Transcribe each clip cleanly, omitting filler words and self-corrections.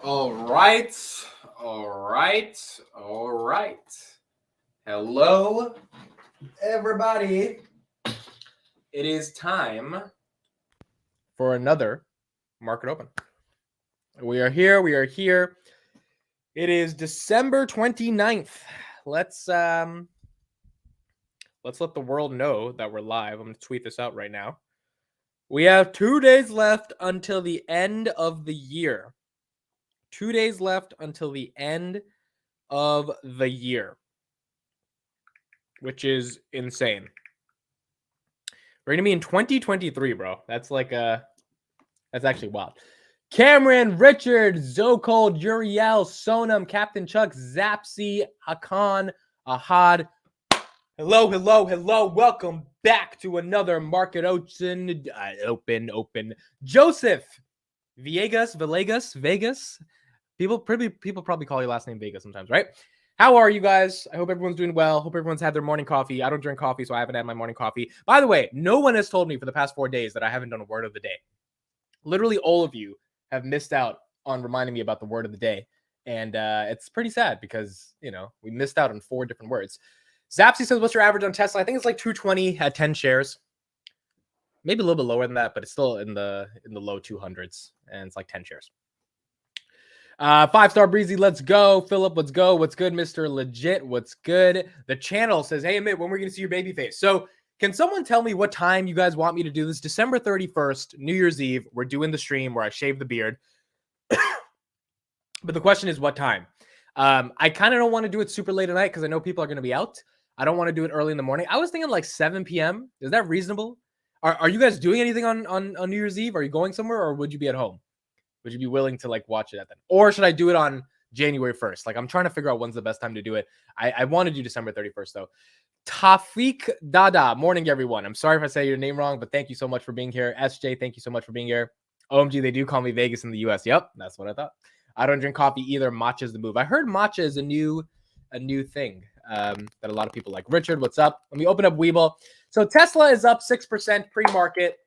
All right. All right. All right. Hello, everybody. It is time for another Market Open. We are here. We are here. It is December 29th. Let's let the world know that we're live. I'm going to tweet this out right now. We have 2 days left until the end of the year. 2 days left until the end of the year, which is insane. We're going to be in 2023, bro. That's actually wild. Cameron, Richard, Zocold, Uriel, Sonam, Captain Chuck, Zapsy, Hakan, Ahad. Hello. Welcome back to another Market Open. Joseph, Vegas. People probably call your last name Vegas sometimes, right? How are you guys? I hope everyone's doing well. Hope everyone's had their morning coffee. I don't drink coffee, so I haven't had my morning coffee. By the way, no one has told me for the past 4 days that I haven't done a word of the day. Literally all of you have missed out on reminding me about the word of the day. And it's pretty sad because, we missed out on 4 different words. Zapsy says, what's your average on Tesla? I think it's like 220 at 10 shares. Maybe a little bit lower than that, but it's still in the low 200s. And it's like 10 shares. 5-star Breezy, let's go. Philip, let's go. What's good, Mr. Legit? What's good? The channel says, hey, Amit, when we're going to see your baby face? So can someone tell me what time you guys want me to do this? December 31st, New Year's Eve. We're doing the stream where I shave the beard. But the question is what time? I kind of don't want to do it super late at night because I know people are going to be out. I don't want to do it early in the morning. I was thinking like 7 p.m. Is that reasonable? Are you guys doing anything on New Year's Eve? Are you going somewhere or would you be at home? Would you be willing to watch it at then? Or should I do it on January 1st? I'm trying to figure out when's the best time to do it. I want to do December 31st though. Tafik Dada, morning everyone. I'm sorry if I say your name wrong, but thank you so much for being here. SJ, thank you so much for being here. OMG, they do call me Vegas in the US. Yep, that's what I thought. I don't drink coffee either. Matcha's the move. I heard matcha is a new thing that a lot of people like. Richard, what's up? Let me open up Webull. So Tesla is up 6% pre-market.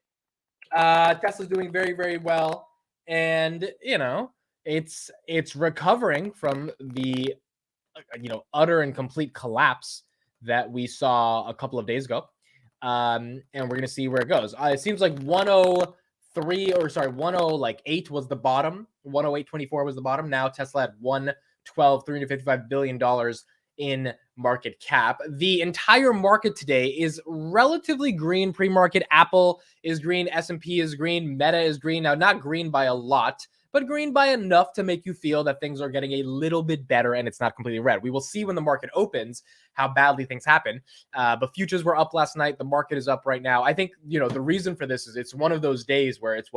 Tesla's doing very, very well. And, it's recovering from the, utter and complete collapse that we saw a couple of days ago. And we're going to see where it goes. It seems like 108 was the bottom. 108.24 was the bottom. Now Tesla at 112, $355 billion in market cap. The entire market today is relatively green pre-market. Apple is green, S&P is green, Meta is green. Now, not green by a lot, but green by enough to make you feel that things are getting a little bit better and it's not completely red. We will see when the market opens how badly things happen. But futures were up last night. The market is up right now. I think, the reason for this is it's one of those days where it's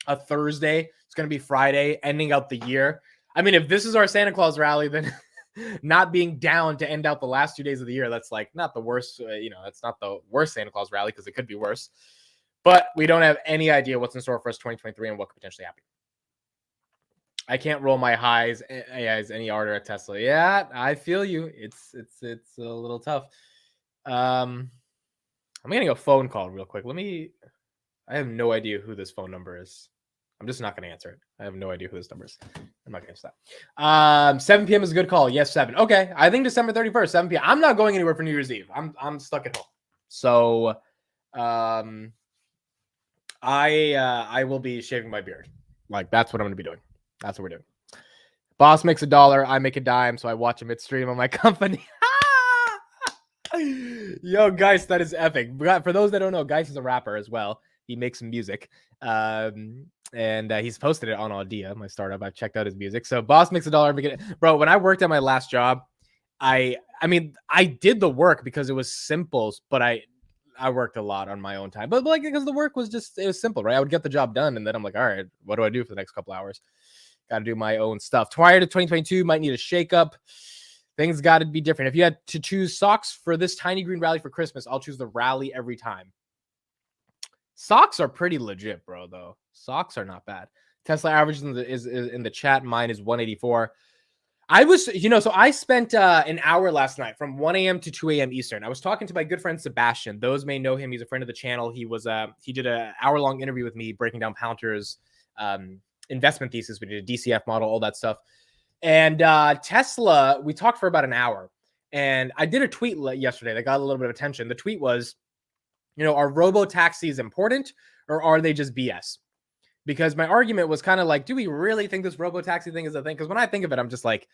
a Thursday. It's going to be Friday, ending out the year. I mean, if this is our Santa Claus rally, then not being down to end out the last 2 days of the year, that's not the worst, that's not the worst Santa Claus rally because it could be worse. But we don't have any idea what's in store for us 2023 and what could potentially happen. I can't roll my highs any harder at Tesla. Yeah, I feel you. It's a little tough. I'm getting a phone call real quick. I have no idea who this phone number is. I'm just not going to answer it. I have no idea who this number is. I'm not going to answer that. 7 p.m. is a good call. Yes, 7. Okay. I think December 31st, 7 p.m. I'm not going anywhere for New Year's Eve. I'm stuck at home. So I will be shaving my beard. That's what I'm going to be doing. That's what we're doing. Boss makes $1. I make a dime. So I watch him stream on my company. Yo, Geist, that is epic. For those that don't know, Geist is a rapper as well. He makes some music. And he's posted it on Audia, my startup. I've checked out his music. So boss makes $1. Bro, when I worked at my last job, I did the work because it was simple, but I worked a lot on my own time. But because the work was it was simple, right? I would get the job done and then I'm like, all right, what do I do for the next couple hours? Got to do my own stuff. Prior to 2022, might need a shakeup. Things got to be different. If you had to choose socks for this tiny green rally for Christmas, I'll choose the rally every time. Socks are pretty legit, bro, though. Socks are not bad. Tesla average is in the chat. Mine is 184. I was, so I spent an hour last night from 1 a.m. to 2 a.m. Eastern. I was talking to my good friend Sebastian. Those may know him. He's a friend of the channel. He did an hour-long interview with me breaking down Palantir's investment thesis. We did a DCF model, all that stuff. And Tesla, we talked for about an hour. And I did a tweet yesterday that got a little bit of attention. The tweet was, are robo-taxis important or are they just BS? Because my argument was kind of like, do we really think this robo-taxi thing is a thing? Because when I think of it, I'm just like,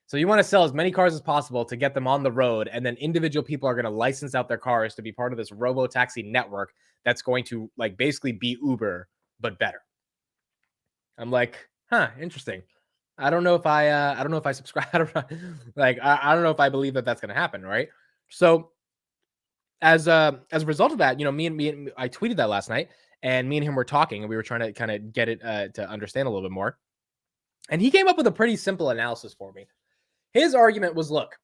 so you want to sell as many cars as possible to get them on the road, and then individual people are going to license out their cars to be part of this robo-taxi network that's going to like basically be Uber, but better. I'm like, interesting. I don't know if I subscribe. I don't know if I believe that that's going to happen, right? So as a result of that, me and I tweeted that last night, and me and him were talking, and we were trying to kind of get it to understand a little bit more. And he came up with a pretty simple analysis for me. His argument was, look,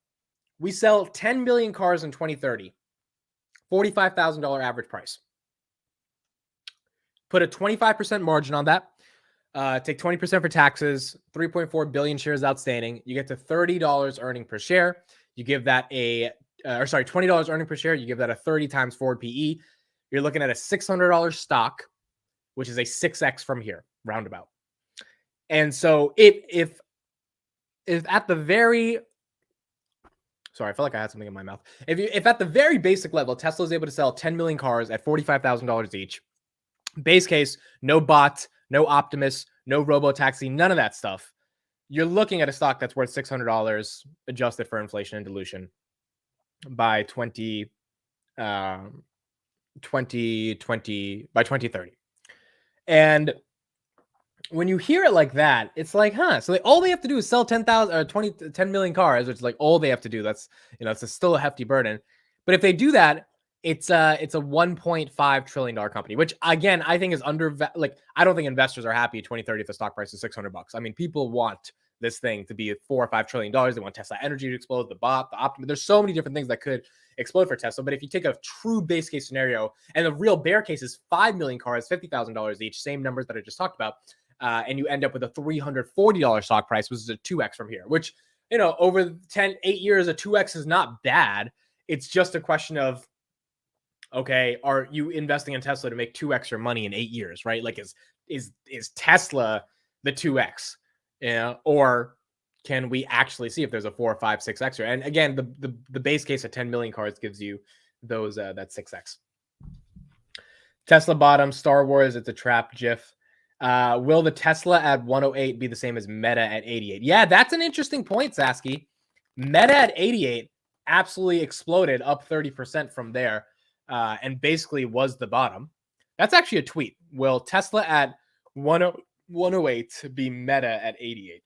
we sell 10 million cars in 2030, $45,000 average price. Put a 25% margin on that. Take 20% for taxes, 3.4 billion shares outstanding. You get to $30 earning per share. You give that $20 earning per share. You give that a 30 times forward PE. You're looking at a $600 stock, which is a 6x from here, roundabout. And so if at the very, sorry, I felt like I had something in my mouth. If at the very basic level, Tesla is able to sell 10 million cars at $45,000 each, base case, no bot, no Optimus, no robo-taxi, none of that stuff, you're looking at a stock that's worth $600 adjusted for inflation and dilution by 2030. And when you hear it like that, it's like, so all they have to do is sell 10 million cars, which is like all they have to do. That's, it's still a hefty burden. But if they do that, it's a $1.5 trillion company, which again, I think is I don't think investors are happy 2030 if the stock price is $600. I mean, people want this thing to be $4 or $5 trillion. They want Tesla energy to explode, the bot, the Optimus. There's so many different things that could explode for Tesla. But if you take a true base case scenario, and the real bear case is 5 million cars, $50,000 each, same numbers that I just talked about, and you end up with a $340 stock price, which is a 2x from here, which, over 8 years, a 2x is not bad. It's just a question of, okay, are you investing in Tesla to make 2x your money in 8 years, right? Like, is Tesla the 2x? Or can we actually see if there's a 4, 5, 6x? And again, the base case of 10 million cars gives you those that 6x. Tesla bottom, Star Wars, it's a trap GIF. Will the Tesla at 108 be the same as Meta at 88? Yeah, that's an interesting point, Sasky. Meta at 88 absolutely exploded up 30% from there, and basically was the bottom. That's actually a tweet. Will Tesla at 108 be Meta at 88?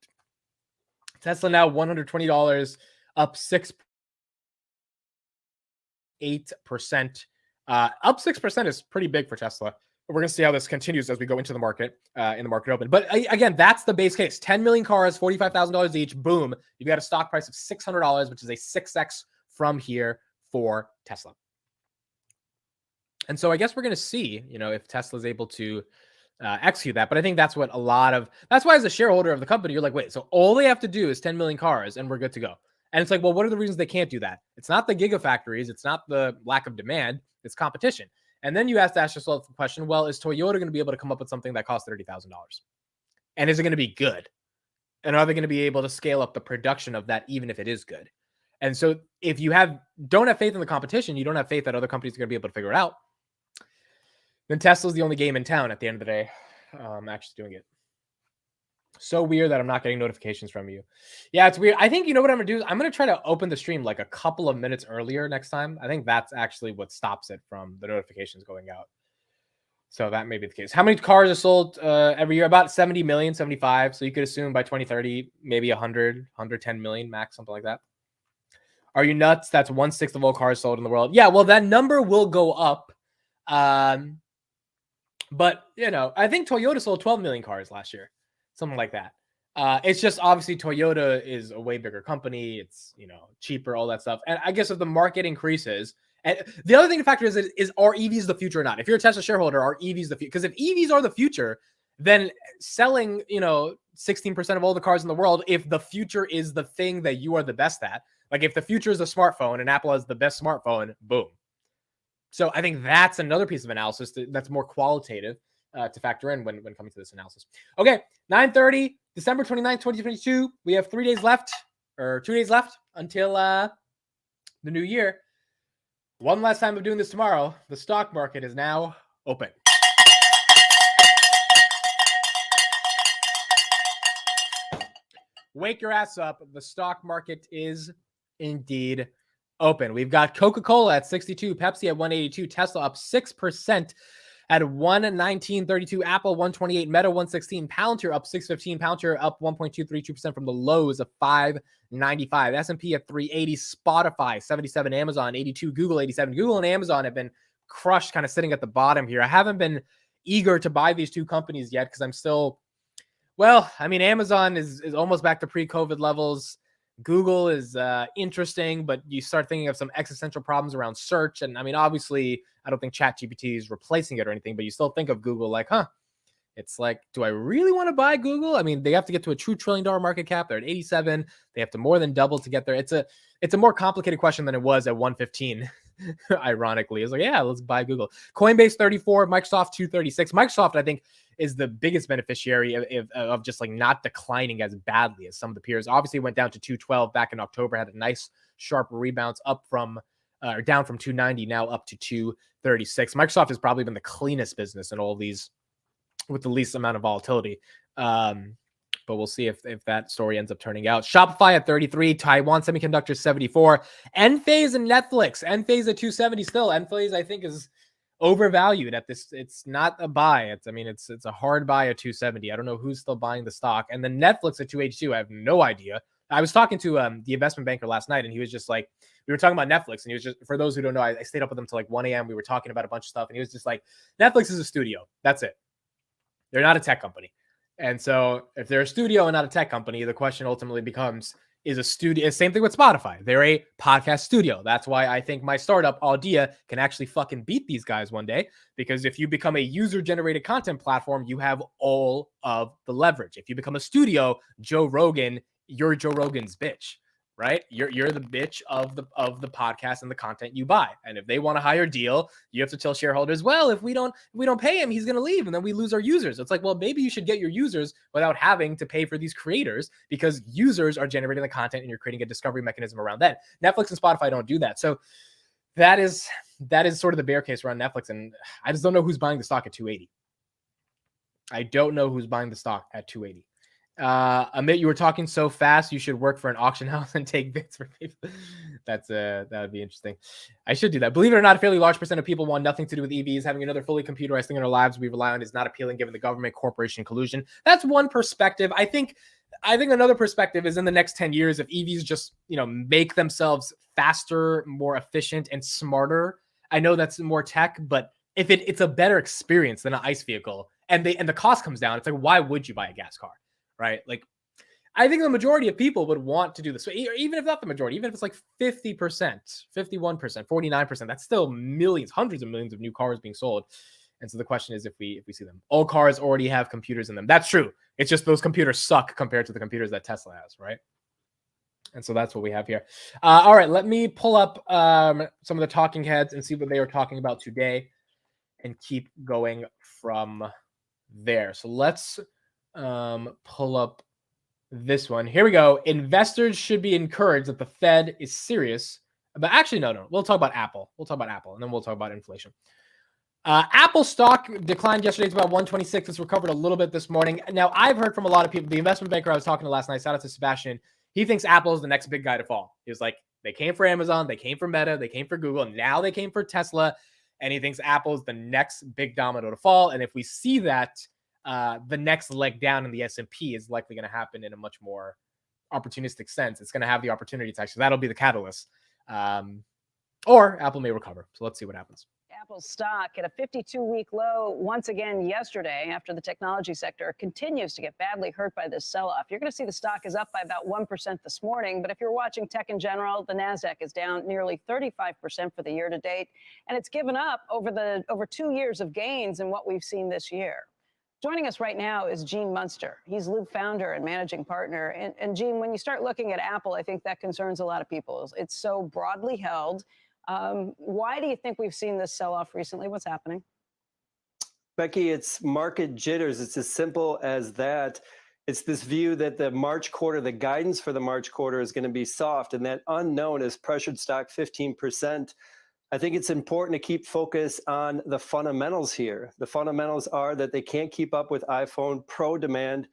Tesla now $120, up 6%. Up 6% is pretty big for Tesla. We're going to see how this continues as we go into the market, in the market open. But again, that's the base case. 10 million cars, $45,000 each. Boom. You've got a stock price of $600, which is a 6x from here for Tesla. And so I guess we're going to see, if Tesla is able to execute that. But I think that's what that's why as a shareholder of the company, you're like, wait, so all they have to do is 10 million cars and we're good to go. And it's like, well, what are the reasons they can't do that? It's not the gigafactories. It's not the lack of demand. It's competition. And then you have to ask yourself the question, well, is Toyota going to be able to come up with something that costs $30,000? And is it going to be good? And are they going to be able to scale up the production of that, even if it is good? And so if you don't have faith in the competition, you don't have faith that other companies are going to be able to figure it out, then Tesla's the only game in town at the end of the day. Actually doing it. So weird that I'm not getting notifications from you. Yeah, it's weird. I think what I'm going to do is I'm going to try to open the stream like a couple of minutes earlier next time. I think that's actually what stops it from the notifications going out. So that may be the case. How many cars are sold every year? About 70 million, 75. So you could assume by 2030, maybe 100, 110 million max, something like that. Are you nuts? That's 1/6 of all cars sold in the world. Yeah, well, that number will go up. But, I think Toyota sold 12 million cars last year. Something like that. It's just obviously Toyota is a way bigger company. It's, cheaper, all that stuff. And I guess if the market increases, and the other thing to factor is are EVs the future or not? If you're a Tesla shareholder, are EVs the future? Because if EVs are the future, then selling, 16% of all the cars in the world, if the future is the thing that you are the best at, like if the future is a smartphone and Apple has the best smartphone, boom. So I think that's another piece of analysis that's more qualitative. to factor in when coming to this analysis. Okay, 9:30, December 29th, 2022. We have 3 days left, or 2 days left until the new year. One last time of doing this tomorrow. The stock market is now open. Wake your ass up. The stock market is indeed open. We've got Coca-Cola at 62, Pepsi at 182, Tesla up 6% at 119.32, Apple 128, Meta 116, Palantir up 615, Palantir up 1.232% from the lows of 595, S&P at 380, Spotify 77, Amazon 82, Google 87. Google and Amazon have been crushed, kind of sitting at the bottom here. I haven't been eager to buy these two companies yet because I'm still, well, I mean, Amazon is almost back to pre-COVID levels. Google is interesting, but you start thinking of some existential problems around search. And I mean, obviously, I don't think ChatGPT is replacing it or anything, but you still think of Google like, it's like, do I really want to buy Google? I mean, they have to get to a $2 trillion market cap. They're at 87. They have to more than double to get there. It's a more complicated question than it was at 115. Ironically, it's like, yeah, let's buy Google. Coinbase 34, Microsoft 236. Microsoft, I think, is the biggest beneficiary of just like not declining as badly as some of the peers. Obviously, went down to 212 back in October, had a nice sharp rebounds up from down from 290, now up to 236. Microsoft has probably been the cleanest business in all of these with the least amount of volatility. But we'll see if that story ends up turning out. Shopify at 33, Taiwan Semiconductor 74, Enphase and Netflix. Enphase at 270 still. Enphase, I think, is overvalued at this. It's not a buy. It's a hard buy at 270. I don't know who's still buying the stock. And then Netflix at 282. I have no idea. I was talking to the investment banker last night, and he was just like, we were talking about Netflix, and he was just, for those who don't know, I stayed up with him till like 1 a.m. We were talking about a bunch of stuff, and he was just like, Netflix is a studio. That's it. They're not a tech company. And so if they're a studio and not a tech company, the question ultimately becomes, is a studio, same thing with Spotify. They're a podcast studio. That's why I think my startup, Audia, can actually fucking beat these guys one day. Because if you become a user-generated content platform, you have all of the leverage. If you become a studio, Joe Rogan, you're Joe Rogan's bitch, right? You're the bitch of the podcast and the content you buy. And if they want a higher deal, you have to tell shareholders, well, if we don't pay him, he's going to leave, and then we lose our users. It's like, well, maybe you should get your users without having to pay for these creators, because users are generating the content and you're creating a discovery mechanism around that. Netflix and Spotify don't do that. So that is sort of the bear case around Netflix. And I just don't know who's buying the stock at 280. I don't know who's buying the stock at 280. Amit, you were talking so fast, you should work for an auction house and take bids for people. That would be interesting. I should do that. Believe it or not, a fairly large percent of people want nothing to do with EVs. Having another fully computerized thing in our lives we rely on is not appealing given the government corporation collusion. That's one perspective. I think another perspective is in the next 10 years, if EVs just, make themselves faster, more efficient, and smarter. I know that's more tech, but if it's a better experience than an ICE vehicle, and the cost comes down, it's like, why would you buy a gas car? Right? Like, I think the majority of people would want to do this. Even if not the majority, even if it's like 50%, 51%, 49%, that's still millions, hundreds of millions of new cars being sold. And so the question is, if we see them, all cars already have computers in them. That's true. It's just those computers suck compared to the computers that Tesla has, right? And so that's what we have here. All right, let me pull up some of the talking heads and see what they are talking about today and keep going from there. So let's pull up this one. Here we go. Investors should be encouraged that the Fed is serious. But actually, no. We'll talk about Apple. And then we'll talk about inflation. Apple stock declined yesterday. It's about 126. It's recovered a little bit this morning. Now, I've heard from a lot of people. The investment banker I was talking to last night, shout out to Sebastian, he thinks Apple is the next big guy to fall. He was like, they came for Amazon, they came for Meta, they came for Google, and now they came for Tesla. And he thinks Apple is the next big domino to fall. And if we see that, the next leg down in the S&P is likely going to happen in a much more opportunistic sense. It's going to have the opportunity to actually, that'll be the catalyst. Or Apple may recover. So let's see what happens. Apple's stock at a 52-week low once again yesterday after the technology sector continues to get badly hurt by this sell-off. You're going to see the stock is up by about 1% this morning. But if you're watching tech in general, the NASDAQ is down nearly 35% for the year to date. And it's given up over 2 years of gains in what we've seen this year. Joining us right now is Gene Munster. He's Loop founder and managing partner. And Gene, when you start looking at Apple, I think that concerns a lot of people. It's so broadly held. Why do you think we've seen this sell-off recently? What's happening? Becky, it's market jitters. It's as simple as that. It's this view that the March quarter, the guidance for the March quarter is going to be soft, and that unknown has pressured stock 15%. I think it's important to keep focus on the fundamentals here. The fundamentals are that they can't keep up with iPhone Pro demand.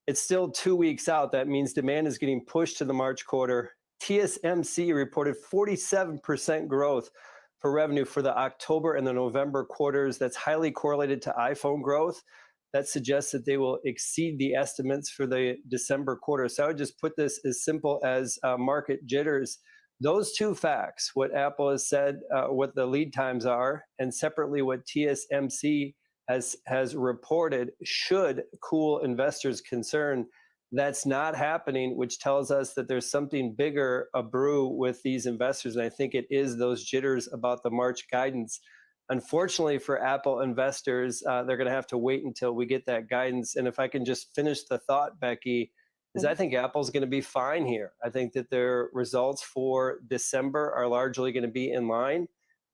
It's still 2 weeks out. That means demand is getting pushed to the March quarter. TSMC reported 47% growth for revenue for the October and the November quarters. That's highly correlated to iPhone growth. That suggests that they will exceed the estimates for the December quarter. So I would just put this as simple as market jitters. Those two facts, what Apple has said, what the lead times are, and separately what TSMC has reported, should cool investors' concern. That's not happening, which tells us that there's something bigger a brew with these investors. And I think it is those jitters about the March guidance. Unfortunately for Apple investors, they're going to have to wait until we get that guidance. And if I can just finish the thought, Becky, is I think Apple's going to be fine here. I think that their results for December are largely going to be in line.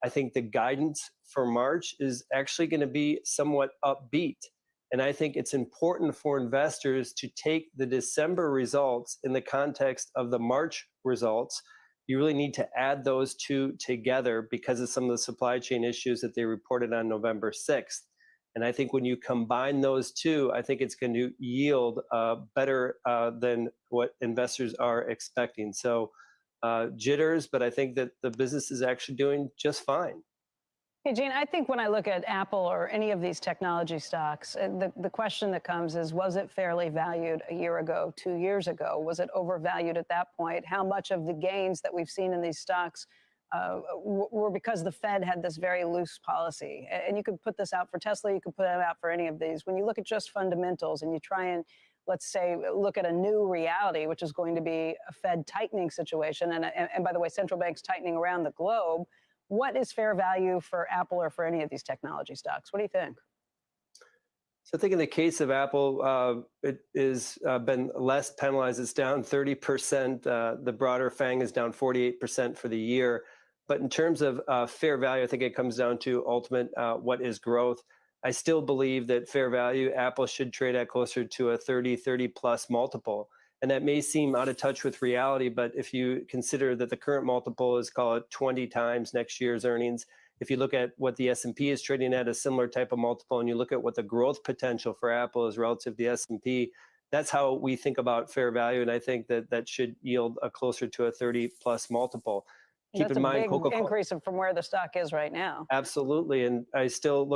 I think the guidance for March is actually going to be somewhat upbeat. And I think it's important for investors to take the December results in the context of the March results. You really need to add those two together because of some of the supply chain issues that they reported on November 6th. And I think when you combine those two, I think it's going to yield better than what investors are expecting. So jitters, but I think that the business is actually doing just fine. Hey, Gene, I think when I look at Apple or any of these technology stocks, the question that comes is, was it fairly valued a year ago, 2 years ago? Was it overvalued at that point? How much of the gains that we've seen in these stocks were because the Fed had this very loose policy? And you could put this out for Tesla, you could put it out for any of these. When you look at just fundamentals and you try and, let's say, look at a new reality, which is going to be a Fed tightening situation, and by the way, central banks tightening around the globe, what is fair value for Apple or for any of these technology stocks? What do you think? So I think in the case of Apple, it has been less penalized. It's down 30%. The broader FANG is down 48% for the year. But in terms of fair value, I think it comes down to ultimate what is growth. I still believe that fair value, Apple should trade at closer to a 30 plus multiple. And that may seem out of touch with reality, but if you consider that the current multiple is, call it 20 times next year's earnings, if you look at what the S&P is trading at, a similar type of multiple, and you look at what the growth potential for Apple is relative to the S&P, that's how we think about fair value. And I think that that should yield a closer to a 30 plus multiple. Keep in mind, Coca-Cola increase from where the stock is right now. Absolutely. And I still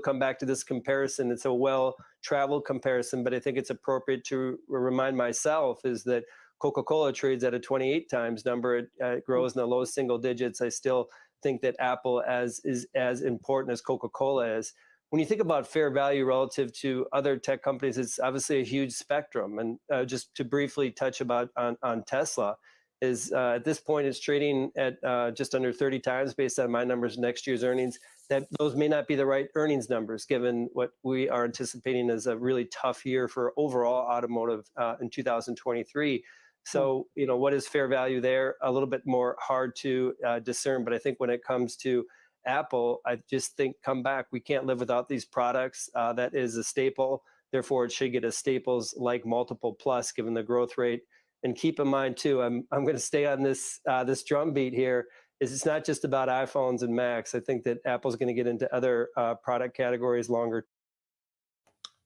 come back to this comparison. It's a well-traveled comparison, but I think it's appropriate to remind myself is that Coca-Cola trades at a 28 times number. It grows in the low single digits. I still think that Apple is as important as Coca-Cola is. When you think about fair value relative to other tech companies, it's obviously a huge spectrum. And just to briefly touch on Tesla, is at this point it's trading at just under 30 times based on my numbers next year's earnings. That those may not be the right earnings numbers given what we are anticipating as a really tough year for overall automotive in 2023. So, what is fair value there? A little bit more hard to discern. But I think when it comes to Apple, I just think come back. We can't live without these products. That is a staple. Therefore, it should get a staples like multiple plus given the growth rate. And keep in mind too, I'm going to stay on this drumbeat here. Is it's not just about iPhones and Macs. I think that Apple's going to get into other product categories longer.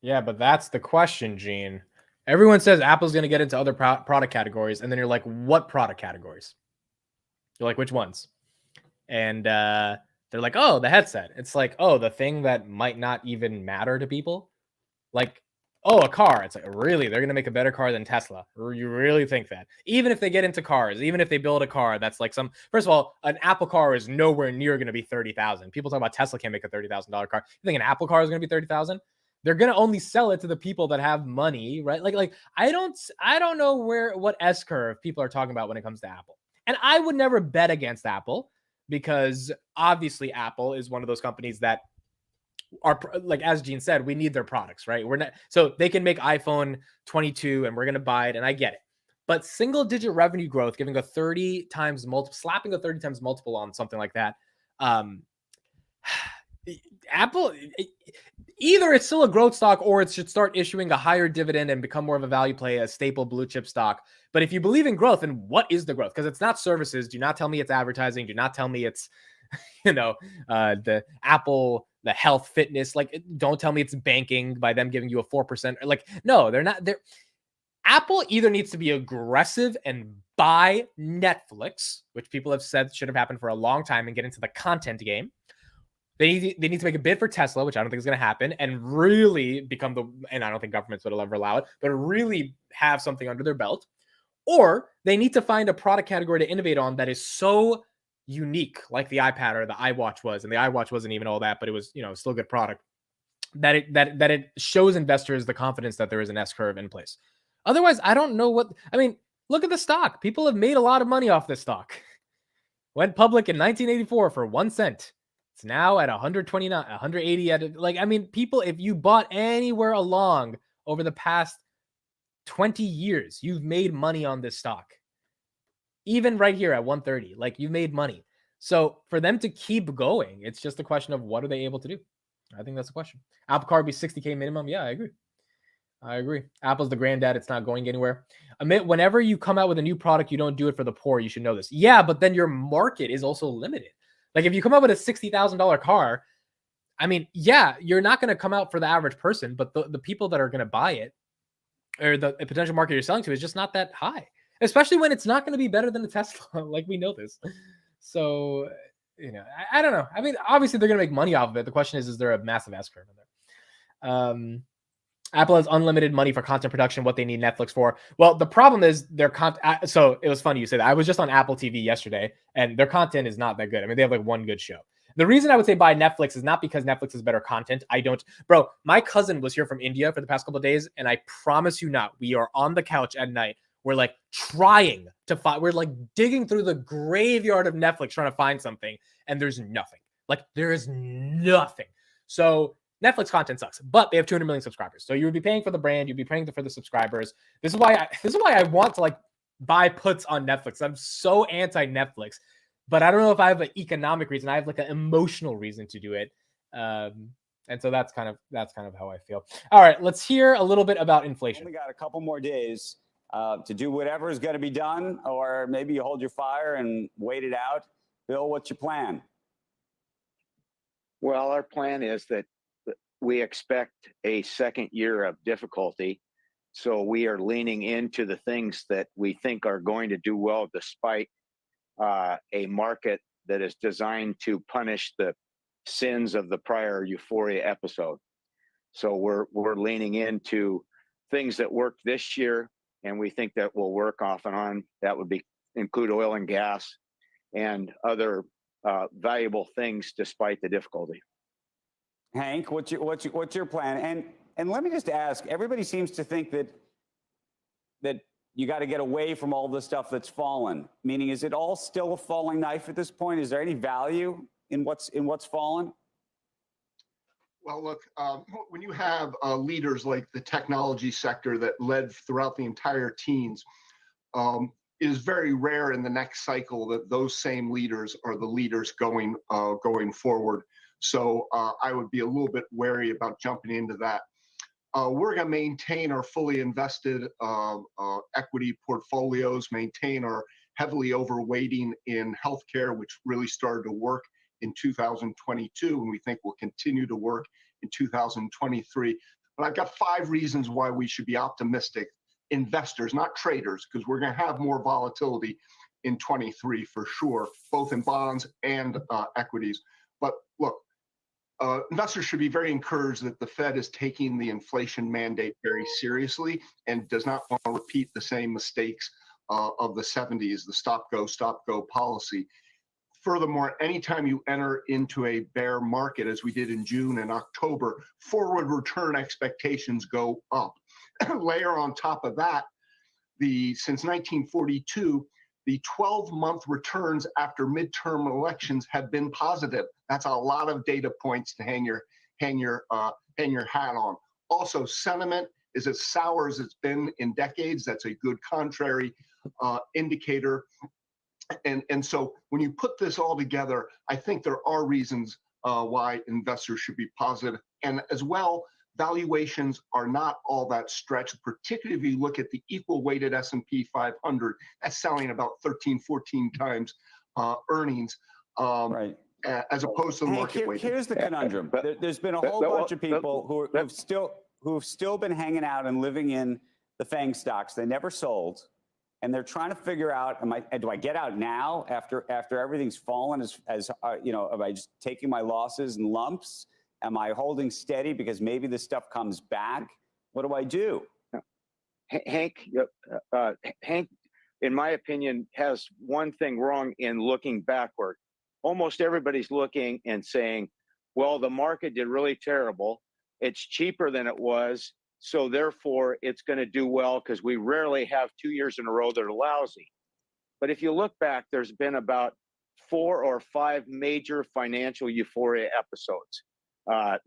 Yeah, but that's the question, Gene. Everyone says Apple's going to get into other product categories, and then you're like, what product categories? You're like, which ones? And they're like, oh, the headset. It's like, oh, the thing that might not even matter to people. Like, oh, a car. It's like, really? They're going to make a better car than Tesla? Or you really think that? Even if they get into cars, even if they build a car that's like first of all, an Apple car is nowhere near going to be 30,000. People talk about Tesla can't make a $30,000 car. You think an Apple car is going to be 30,000? They're going to only sell it to the people that have money, right? Like I don't know what S curve people are talking about when it comes to Apple. And I would never bet against Apple because obviously Apple is one of those companies that are, like as Gene said, we need their products, right? We're not, so they can make iPhone 22 and we're going to buy it, and I get it. But single digit revenue growth, giving a 30 times multiple, slapping a 30 times multiple on something like that, Apple, either it's still a growth stock or it should start issuing a higher dividend and become more of a value play, a staple blue chip stock. But if you believe in growth, then what is the growth? Because it's not services. Do not tell me it's advertising. Do not tell me it's, the Apple, the health, fitness. Like, don't tell me it's banking by them giving you a 4%. Like, no, they're not. Apple either needs to be aggressive and buy Netflix, which people have said should have happened for a long time, and get into the content game. They need to make a bid for Tesla, which I don't think is going to happen, and really become and I don't think governments would ever allow it, but really have something under their belt. Or they need to find a product category to innovate on that is so unique, like the iPad or the iWatch was, and the iWatch wasn't even all that, but it was, still a good product, that it shows investors the confidence that there is an S curve in place. Otherwise, I don't know look at the stock. People have made a lot of money off this stock. Went public in 1984 for 1 cent. It's now at 129, 180 people, if you bought anywhere along over the past 20 years, you've made money on this stock. Even right here at 130, you've made money. So for them to keep going, it's just a question of what are they able to do? I think that's the question. Apple Card be 60K minimum. Yeah, I agree. Apple's the granddad. It's not going anywhere. Amit, whenever you come out with a new product, you don't do it for the poor. You should know this. Yeah, but then your market is also limited. Like if you come out with a $60,000 car, you're not going to come out for the average person, but the people that are going to buy it or the potential market you're selling to is just not that high, especially when it's not going to be better than a Tesla. We know this. So, I don't know. Obviously they're going to make money off of it. The question is there a massive S curve in there? Apple has unlimited money for content production, what they need Netflix for. Well, the problem is their content. So it was funny you said that. I was just on Apple TV yesterday, and their content is not that good. They have one good show. The reason I would say buy Netflix is not because Netflix is better content. Bro, my cousin was here from India for the past couple of days, and I promise you not, we are on the couch at night. We're trying to find, we're digging through the graveyard of Netflix trying to find something, and there's nothing. There is nothing. So Netflix content sucks, but they have 200 million subscribers. So you would be paying for the brand, you'd be paying for the subscribers. This is why I want to buy puts on Netflix. I'm so anti-Netflix, but I don't know if I have an economic reason. I have an emotional reason to do it. And so that's kind of how I feel. All right, let's hear a little bit about inflation. We got a couple more days to do whatever is going to be done, or maybe you hold your fire and wait it out. Bill, what's your plan? Well, our plan is that we expect a second year of difficulty. So we are leaning into the things that we think are going to do well, despite a market that is designed to punish the sins of the prior euphoria episode. So we're leaning into things that worked this year, and we think that will work off and on. That would include oil and gas and other valuable things despite the difficulty. Hank, what's your plan? And let me just ask, everybody seems to think that you got to get away from all the stuff that's fallen. Meaning, is it all still a falling knife at this point? Is there any value in what's fallen? Well, look, when you have leaders like the technology sector that led throughout the entire teens, it is very rare in the next cycle that those same leaders are the leaders going forward. So I would be a little bit wary about jumping into that. We're going to maintain our fully invested equity portfolios, maintain our heavily overweighting in healthcare, which really started to work in 2022, and we think will continue to work in 2023. But I've got 5 reasons why we should be optimistic investors, not traders, because we're going to have more volatility in 23 for sure, both in bonds and equities. But look, investors should be very encouraged that the Fed is taking the inflation mandate very seriously and does not want to repeat the same mistakes of the 70s, the stop go policy. Furthermore, anytime you enter into a bear market, as we did in June and October, forward return expectations go up. Layer on top of that, since 1942, the 12-month returns after midterm elections have been positive. That's a lot of data points to hang your hat on. Also, sentiment is as sour as it's been in decades. That's a good contrary indicator. And so when you put this all together, I think there are reasons why investors should be positive. And as well, valuations are not all that stretched, particularly if you look at the equal weighted S&P 500, that's selling about 13, 14 times earnings. Right. As opposed to the market weighted. Here's the conundrum. There's been a whole bunch of people who've still been hanging out and living in the FANG stocks. They never sold, and they're trying to figure out: do I get out now after everything's fallen? As you know, am I just taking my losses in lumps? Am I holding steady because maybe this stuff comes back? What do I do? Hank, in my opinion, has one thing wrong in looking backward. Almost everybody's looking and saying, well, the market did really terrible. It's cheaper than it was. So therefore, it's going to do well because we rarely have 2 years in a row that are lousy. But if you look back, there's been about 4 or 5 major financial euphoria episodes.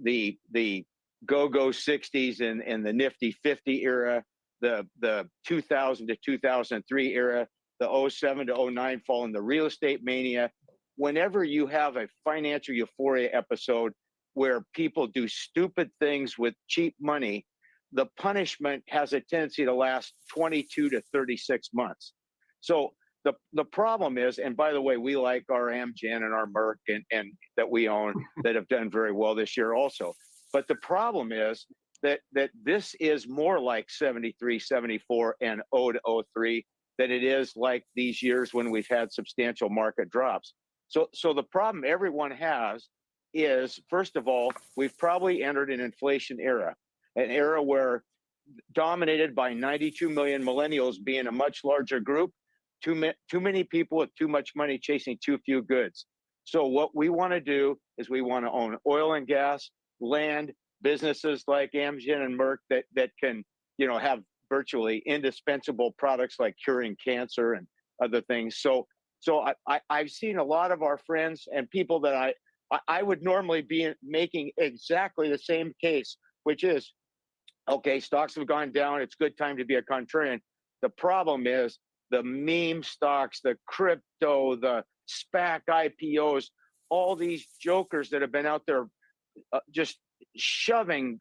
The go-go 60s and the nifty 50 era, the 2000 to 2003 era, the 07 to 09 fall in the real estate mania. Whenever you have a financial euphoria episode where people do stupid things with cheap money, the punishment has a tendency to last 22 to 36 months. So the problem is, and by the way, we like our Amgen and our Merck and that we own that have done very well this year also. But the problem is that this is more like 73, 74 and 0 to 03 than it is like these years when we've had substantial market drops. So the problem everyone has is, first of all, we've probably entered an inflation era, an era where dominated by 92 million millennials being a much larger group, too many people with too much money chasing too few goods. So what we want to do is we want to own oil and gas, land, businesses like Amgen and Merck that can, have virtually indispensable products like curing cancer and other things. So I've seen a lot of our friends and people that I would normally be making exactly the same case, which is, okay, stocks have gone down. It's a good time to be a contrarian. The problem is the meme stocks, the crypto, the SPAC IPOs, all these jokers that have been out there just shoving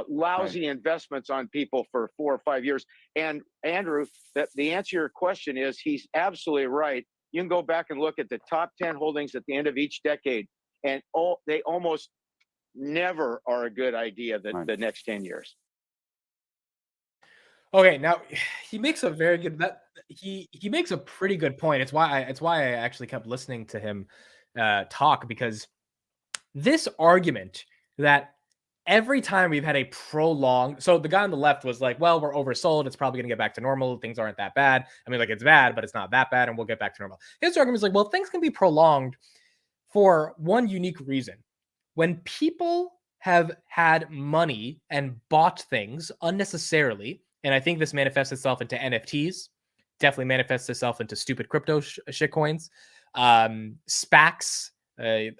lousy investments on people for 4 or 5 years. And Andrew, the answer to your question is he's absolutely right. You can go back and look at the top 10 holdings at the end of each decade, and they almost never are a good idea the next 10 years. Okay, now he makes a very good he makes a pretty good point. It's why I actually kept listening to him talk, because this argument that every time we've had a prolonged, so the guy on the left was like, well, we're oversold, it's probably going to get back to normal, things aren't that bad. I mean, like, it's bad, but it's not that bad, and we'll get back to normal. His argument is like, well, things can be prolonged for one unique reason. When people have had money and bought things unnecessarily, and I think this manifests itself into NFTs, definitely manifests itself into stupid crypto shitcoins, SPACs,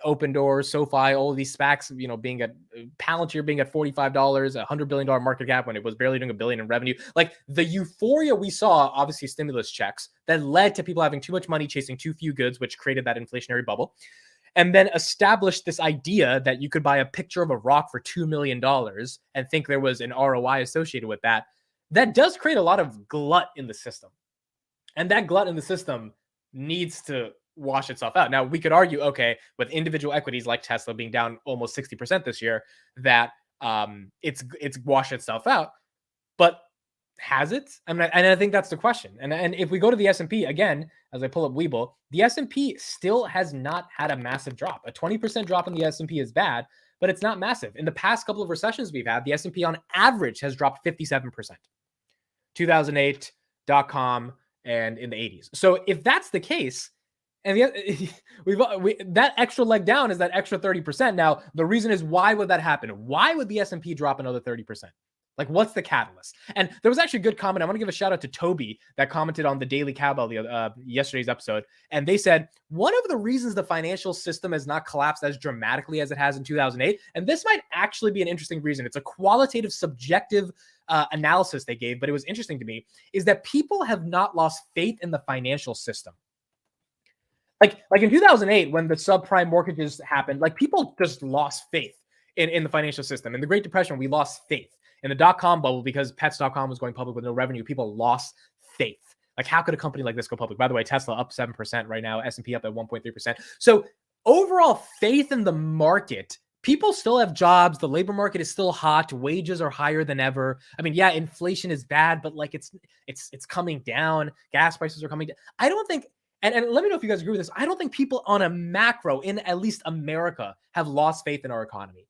Open Doors, SoFi, all of these SPACs, being at Palantir being at $45, $100 billion market cap when it was barely doing $1 billion in revenue. Like, the euphoria we saw, obviously stimulus checks, that led to people having too much money chasing too few goods, which created that inflationary bubble. And then established this idea that you could buy a picture of a rock for $2 million and think there was an ROI associated with that. That does create a lot of glut in the system. And that glut in the system needs to wash itself out. Now, we could argue, okay, with individual equities like Tesla being down almost 60% this year, that it's washed itself out. But has it? And I think that's the question. And if we go to the S&P again, as I pull up Webull, the S&P still has not had a massive drop. A 20% drop in the S&P is bad, but it's not massive. In the past couple of recessions we've had, the S&P on average has dropped 57%. 2008, .com, and in the 80s. So if that's the case, and that extra leg down is that extra 30%. Now, the reason is, why would that happen? Why would the S&P drop another 30%? Like, what's the catalyst? And there was actually a good comment. I want to give a shout out to Toby that commented on the Daily Cowbell yesterday's episode. And they said, one of the reasons the financial system has not collapsed as dramatically as it has in 2008, and this might actually be an interesting reason, it's a qualitative, subjective analysis they gave, but it was interesting to me, is that people have not lost faith in the financial system. Like in 2008, when the subprime mortgages happened, like people just lost faith in the financial system. In the Great Depression, we lost faith. In the dot-com bubble, because Pets.com was going public with no revenue, people lost faith. Like, how could a company like this go public? By the way, Tesla up 7% right now, S&P up at 1.3%. So overall faith in the market, people still have jobs. The labor market is still hot. Wages are higher than ever. I mean, yeah, inflation is bad, but like it's coming down. Gas prices are coming down. I don't think, and let me know if you guys agree with this. I don't think people on a macro in at least America have lost faith in our economy,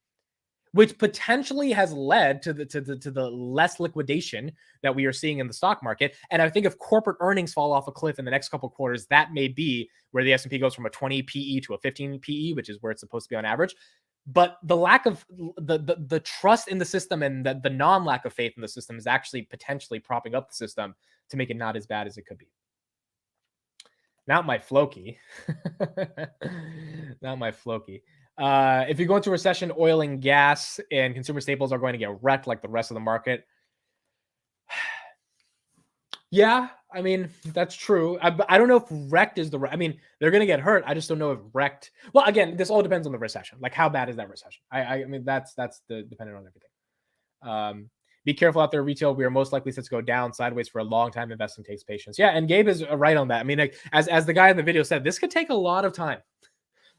which potentially has led to the less liquidation that we are seeing in the stock market. And I think if corporate earnings fall off a cliff in the next couple of quarters, that may be where the S&P goes from a 20 PE to a 15 PE, which is where it's supposed to be on average. But the lack of the trust in the system and the non-lack of faith in the system is actually potentially propping up the system to make it not as bad as it could be. Not my Floki. Not my Floki. If you go into recession, oil and gas and consumer staples are going to get wrecked like the rest of the market. Yeah, I mean, that's true. I don't know if wrecked is I mean, they're going to get hurt. I just don't know if wrecked. Well, again, this all depends on the recession. Like, how bad is that recession? I mean, that's dependent on everything. Be careful out there, retail. We are most likely set to go down sideways for a long time. Investing takes patience. Yeah, and Gabe is right on that. I mean, like, as the guy in the video said, this could take a lot of time.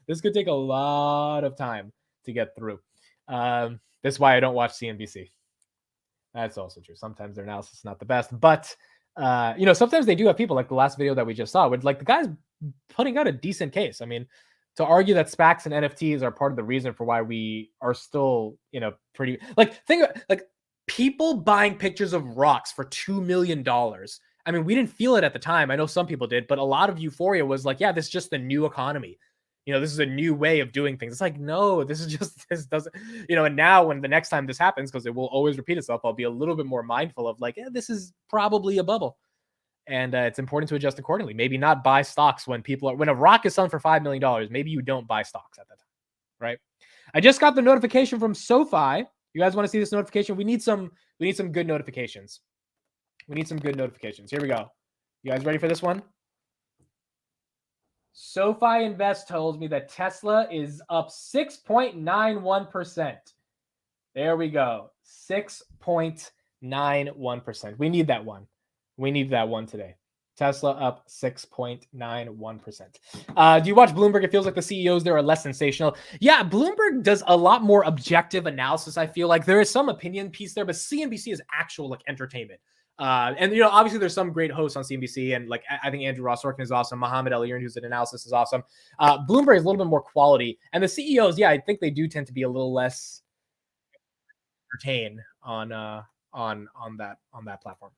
This could take a lot of time to get through. That's why I don't watch CNBC. That's also true. Sometimes their analysis is not the best, but sometimes they do have people like the last video that we just saw, with like the guy's putting out a decent case. I mean, to argue that SPACs and NFTs are part of the reason for why we are still, pretty like people buying pictures of rocks for $2 million. I mean, we didn't feel it at the time. I know some people did, but a lot of euphoria was like, yeah, this is just the new economy. This is a new way of doing things. It's like, no, this doesn't, and now when the next time this happens, because it will always repeat itself, I'll be a little bit more mindful of like, this is probably a bubble. And it's important to adjust accordingly. Maybe not buy stocks when a rock is selling for $5 million, maybe you don't buy stocks at that time, right? I just got the notification from SoFi. You guys want to see this notification? We need some good notifications. We need some good notifications. Here we go. You guys ready for this one? SoFi Invest tells me that Tesla is up 6.91%. There we go. 6.91%. We need that one. We need that one today. Tesla up 6.91%. Do you watch Bloomberg? It feels like the CEOs there are less sensational. Yeah, Bloomberg does a lot more objective analysis. I feel like there is some opinion piece there, but CNBC is actual like entertainment. And obviously there's some great hosts on CNBC, and like I think Andrew Ross Sorkin is awesome. Mohammed El-Erian, who's an analysis, is awesome. Bloomberg is a little bit more quality, and the CEOs, yeah, I think they do tend to be a little less entertained on that platform.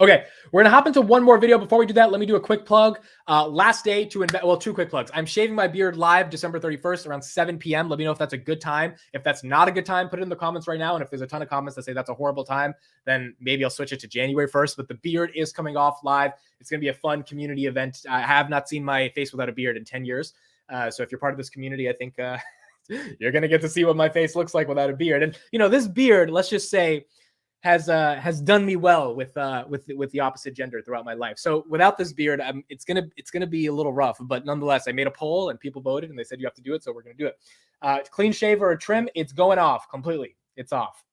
Okay, we're gonna hop into one more video. Before we do that, let me do a quick plug. Last day to invest. Well, two quick plugs. I'm shaving my beard live December 31st around 7 p.m. Let me know if that's a good time. If that's not a good time, put it in the comments right now. And if there's a ton of comments that say that's a horrible time, then maybe I'll switch it to January 1st. But the beard is coming off live. It's gonna be a fun community event. I have not seen my face without a beard in 10 years. So if you're part of this community, I think you're gonna get to see what my face looks like without a beard. And this beard, let's just say, has done me well with the opposite gender throughout my life. So without this beard, it's gonna be a little rough. But nonetheless, I made a poll and people voted and they said you have to do it, so we're gonna do it. Clean shave or a trim, it's going off completely. It's off.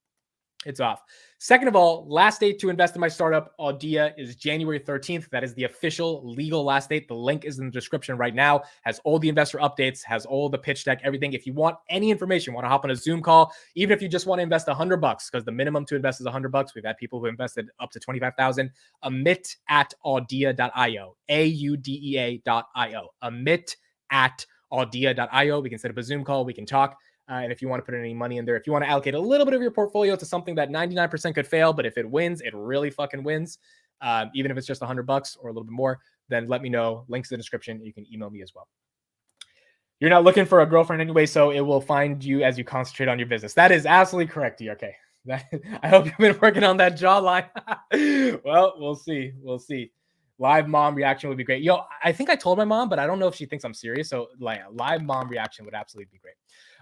It's off. Second of all, last date to invest in my startup, Audia, is January 13th. That is the official legal last date. The link is in the description right now. Has all the investor updates, has all the pitch deck, everything. If you want any information, want to hop on a Zoom call, even if you just want to invest $100, because the minimum to invest is $100. We've had people who invested up to 25,000. Amit at audia.io, AUDEA.io. Amit at audia.io. We can set up a Zoom call. We can talk. And if you want to put any money in there, if you want to allocate a little bit of your portfolio to something that 99% could fail, but if it wins, it really fucking wins. Even if it's just $100 or a little bit more, then let me know. Links in the description. You can email me as well. You're not looking for a girlfriend anyway, so it will find you as you concentrate on your business. That is absolutely correct, DRK. I hope you've been working on that jawline. Well, we'll see. We'll see. Live mom reaction would be great. Yo, I think I told my mom, but I don't know if she thinks I'm serious. So like, live mom reaction would absolutely be great.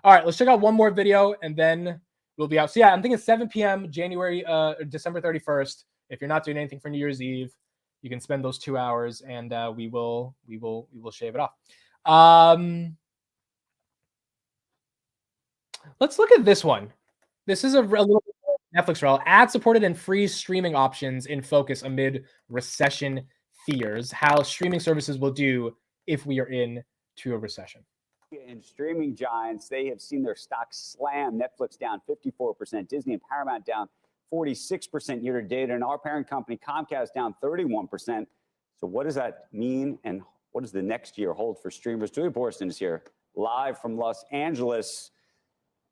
All right, let's check out one more video and then we'll be out. So yeah, I'm thinking 7 p.m. December 31st. If you're not doing anything for New Year's Eve, You can spend those 2 hours, and we will shave it off. Let's look at this one. This is a little Netflix rel. Ad-supported and free streaming options in focus amid recession fears. How streaming services will do if we are into a recession. And streaming giants, they have seen their stocks slam. Netflix down 54%, Disney and Paramount down 46% year to date, and our parent company Comcast down 31%. So what does that mean, and what does the next year hold for streamers? Julia Boorstin is here live from Los Angeles.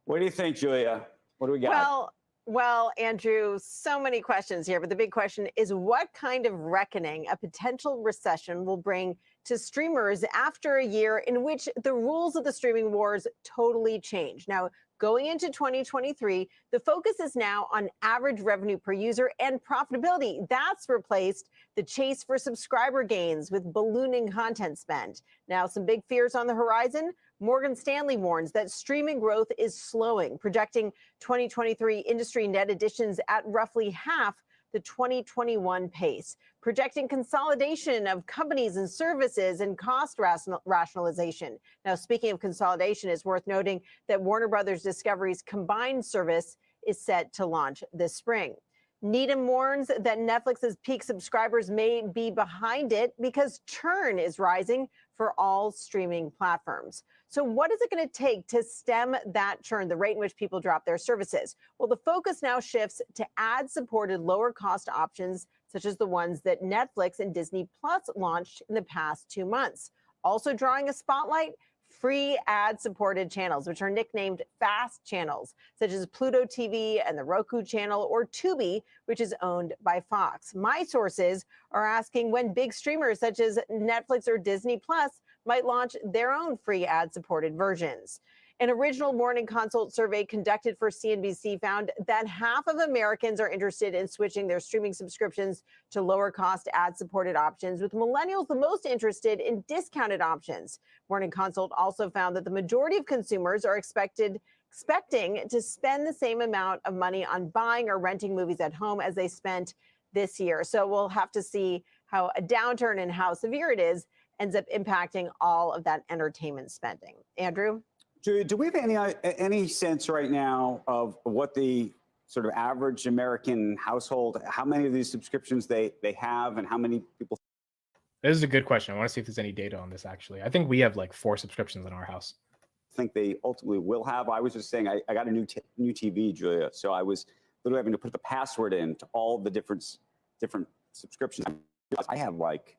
What do you think, Julia? What do we got? Well, Andrew, so many questions here, but the big question is what kind of reckoning a potential recession will bring to streamers after a year in which the rules of the streaming wars totally change. Now, going into 2023, the focus is now on average revenue per user and profitability. That's replaced the chase for subscriber gains with ballooning content spend. Now, some big fears on the horizon. Morgan Stanley warns that streaming growth is slowing, projecting 2023 industry net additions at roughly half the 2021 pace, projecting consolidation of companies and services and cost rationalization. Now, speaking of consolidation, it's worth noting that Warner Brothers Discovery's combined service is set to launch this spring. Needham warns that Netflix's peak subscribers may be behind it because churn is rising for all streaming platforms. So what is it going to take to stem that churn, the rate in which people drop their services? Well, the focus now shifts to ad-supported lower-cost options, such as the ones that Netflix and Disney Plus launched in the past 2 months. Also drawing a spotlight, free ad-supported channels, which are nicknamed fast channels, such as Pluto TV and the Roku channel, or Tubi, which is owned by Fox. My sources are asking when big streamers such as Netflix or Disney Plus might launch their own free ad-supported versions. An original Morning Consult survey conducted for CNBC found that half of Americans are interested in switching their streaming subscriptions to lower-cost ad-supported options, with millennials the most interested in discounted options. Morning Consult also found that the majority of consumers are expecting to spend the same amount of money on buying or renting movies at home as they spent this year. So we'll have to see how a downturn and how severe it is ends up impacting all of that entertainment spending. Andrew? Do we have any sense right now of what the sort of average American household, how many of these subscriptions they have, and how many people? This is a good question. I want to see if there's any data on this, actually. I think we have like 4 subscriptions in our house. Think they ultimately will have. I was just saying I got a new TV, Julia, so I was literally having to put the password in to all the different subscriptions. I have like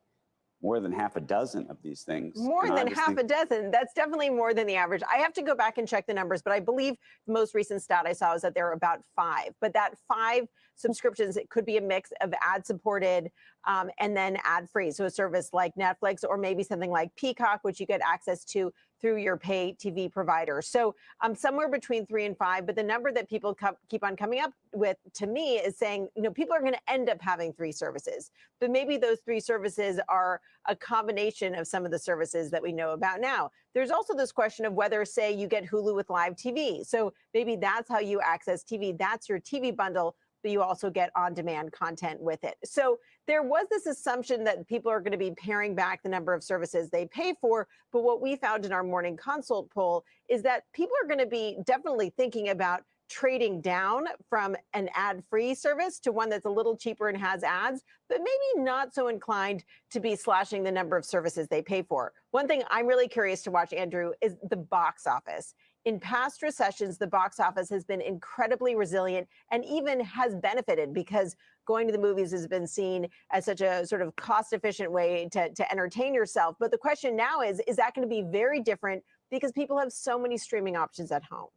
more than half a dozen of these things. More than half a dozen. That's definitely more than the average. I have to go back and check the numbers, but I believe the most recent stat I saw is that there are about 5. But that 5 subscriptions, it could be a mix of ad-supported and then ad-free. So a service like Netflix or maybe something like Peacock, which you get access to through your pay TV provider. So somewhere between 3 and 5. But the number that people keep on coming up with to me is saying, people are going to end up having 3 services. But maybe those 3 services are a combination of some of the services that we know about now. There's also this question of whether, say, you get Hulu with live TV. So maybe that's how you access TV. That's your TV bundle, but you also get on-demand content with it. So there was this assumption that people are going to be paring back the number of services they pay for. But what we found in our Morning Consult poll is that people are going to be definitely thinking about trading down from an ad-free service to one that's a little cheaper and has ads, but maybe not so inclined to be slashing the number of services they pay for. One thing I'm really curious to watch, Andrew, is the box office. In past recessions, the box office has been incredibly resilient and even has benefited because going to the movies has been seen as such a sort of cost-efficient way to entertain yourself. But the question now is that going to be very different because people have so many streaming options at home?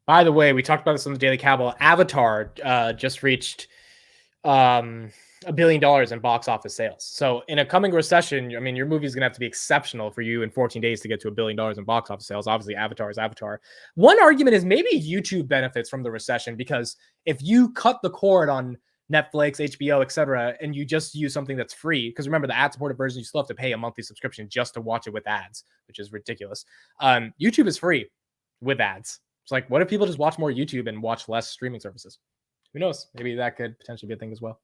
By the way, we talked about this on the Daily Cable. Avatar just reached $1 billion in box office sales. So in a coming recession, I mean, your movie is going to have to be exceptional for you in 14 days to get to $1 billion in box office sales. Obviously, Avatar is Avatar. One argument is maybe YouTube benefits from the recession because if you cut the cord on Netflix, HBO, etc., and you just use something that's free, because remember, the ad-supported version, you still have to pay a monthly subscription just to watch it with ads, which is ridiculous. YouTube is free with ads. It's like, what if people just watch more YouTube and watch less streaming services? Who knows? Maybe that could potentially be a thing as well.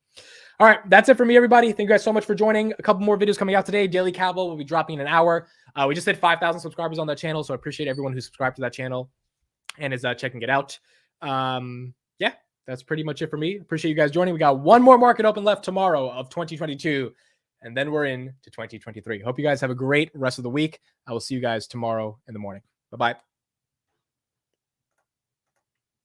All right, that's it for me, everybody. Thank you guys so much for joining. A couple more videos coming out today. Daily Cowboy will be dropping in an hour. We just hit 5,000 subscribers on that channel, so I appreciate everyone who subscribed to that channel and is checking it out. Yeah, that's pretty much it for me. Appreciate you guys joining. We got one more market open left tomorrow of 2022, and then we're in to 2023. Hope you guys have a great rest of the week. I will see you guys tomorrow in the morning. Bye-bye.